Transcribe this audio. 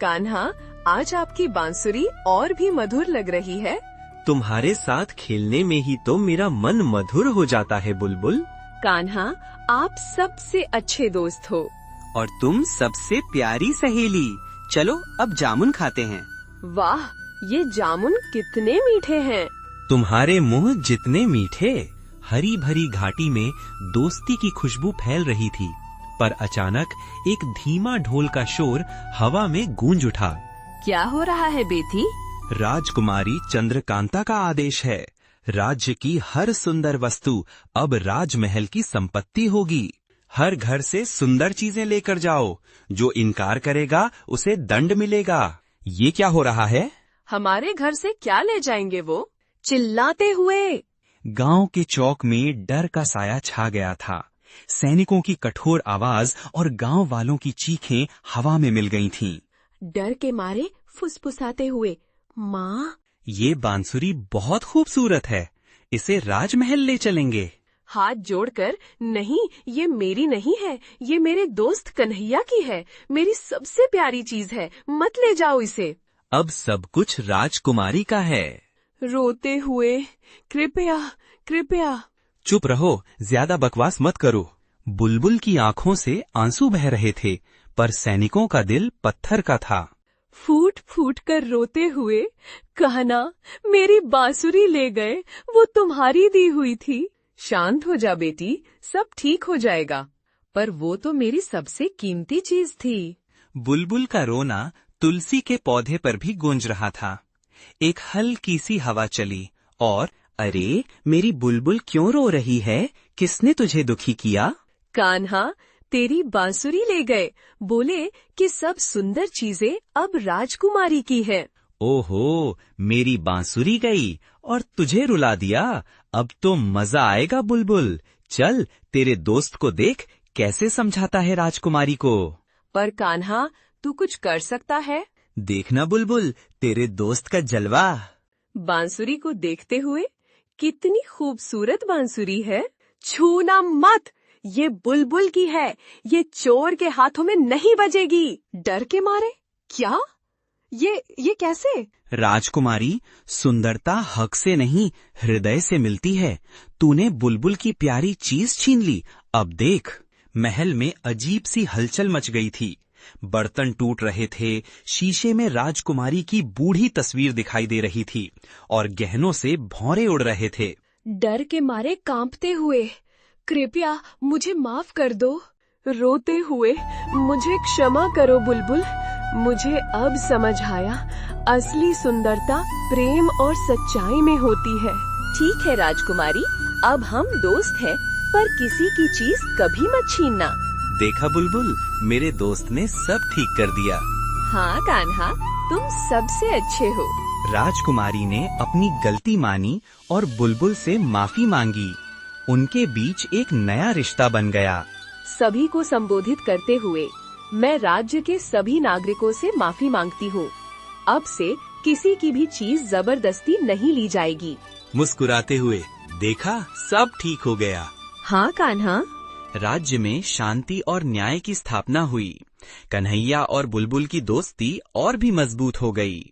कान्हा, आज आपकी बांसुरी और भी मधुर लग रही है। तुम्हारे साथ खेलने में ही तो मेरा मन मधुर हो जाता है बुलबुल। कान्हा, आप सबसे अच्छे दोस्त हो। और तुम सबसे प्यारी सहेली। चलो अब जामुन खाते हैं। वाह, ये जामुन कितने मीठे हैं। तुम्हारे मुंह जितने मीठे। हरी भरी घाटी में दोस्ती की खुशबू फैल रही थी, पर अचानक एक धीमा ढोल का शोर हवा में गूंज उठा। क्या हो रहा है बेटी? राजकुमारी चंद्रकांता का आदेश है। राज्य की हर सुंदर वस्तु अब राजमहल की संपत्ति होगी। हर घर से सुंदर चीजें लेकर जाओ। जो इनकार करेगा उसे दंड मिलेगा। ये क्या हो रहा है? हमारे घर से क्या ले जाएंगे वो? चिल्लाते हुए। गांव के चौक में डर का साया छा गया था। सैनिकों की कठोर आवाज और गांव वालों की चीखें हवा में मिल गई थीं। डर के मारे फुसफुसाते हुए, माँ, ये बांसुरी बहुत खूबसूरत है, इसे राजमहल ले चलेंगे। हाथ जोड़कर, नहीं, ये मेरी नहीं है, ये मेरे दोस्त कन्हैया की है, मेरी सबसे प्यारी चीज है, मत ले जाओ इसे। अब सब कुछ राजकुमारी का है। रोते हुए, कृपया कृपया। चुप रहो, ज्यादा बकवास मत करो। बुलबुल की आंखों से आंसू बह रहे थे, पर सैनिकों का दिल पत्थर का था। फूट फूट कर रोते हुए, कहना, मेरी बांसुरी ले गए, वो तुम्हारी दी हुई थी। शांत हो जा बेटी, सब ठीक हो जाएगा। पर वो तो मेरी सबसे कीमती चीज थी। बुलबुल का रोना तुलसी के पौधे पर भी गूंज रहा था। एक हल्की सी हवा चली और, अरे, मेरी बुलबुल क्यों रो रही है? किसने तुझे दुखी किया? कान्हा, तेरी बांसुरी ले गए, बोले कि सब सुंदर चीजें अब राजकुमारी की है। ओहो, मेरी बांसुरी गई और तुझे रुला दिया। अब तो मजा आएगा बुलबुल। चल, तेरे दोस्त को देख कैसे समझाता है राजकुमारी को। पर कान्हा, तू कुछ कर सकता है? देखना बुलबुल, तेरे दोस्त का जलवा। बांसुरी को देखते हुए, कितनी खूबसूरत बांसुरी है। छूना मत, ये बुलबुल की है, ये चोर के हाथों में नहीं बजेगी। डर के मारे, क्या? ये कैसे? राजकुमारी, सुंदरता हक से नहीं, हृदय से मिलती है। तूने बुलबुल की प्यारी चीज छीन ली। अब देख। महल में अजीब सी हलचल मच गई थी। बर्तन टूट रहे थे, शीशे में राजकुमारी की बूढ़ी तस्वीर दिखाई दे रही थी और गहनों से भौरे उड़ रहे थे। डर के मारे कांपते हुए, कृपया मुझे माफ कर दो। रोते हुए, मुझे क्षमा करो बुलबुल। मुझे अब समझ आया, असली सुंदरता प्रेम और सच्चाई में होती है। ठीक है राजकुमारी, अब हम दोस्त हैं, पर किसी की चीज कभी मत छीनना। देखा बुलबुल, मेरे दोस्त ने सब ठीक कर दिया। हाँ कान्हा, तुम सबसे अच्छे हो। राजकुमारी ने अपनी गलती मानी और बुलबुल से माफी मांगी। उनके बीच एक नया रिश्ता बन गया। सभी को संबोधित करते हुए, मैं राज्य के सभी नागरिकों से माफी मांगती हूँ। अब से किसी की भी चीज जबरदस्ती नहीं ली जाएगी। मुस्कुराते हुए, देखा, सब ठीक हो गया। हाँ कान्हा। राज्य में शांति और न्याय की स्थापना हुई। कन्हैया और बुलबुल की दोस्ती और भी मजबूत हो गई।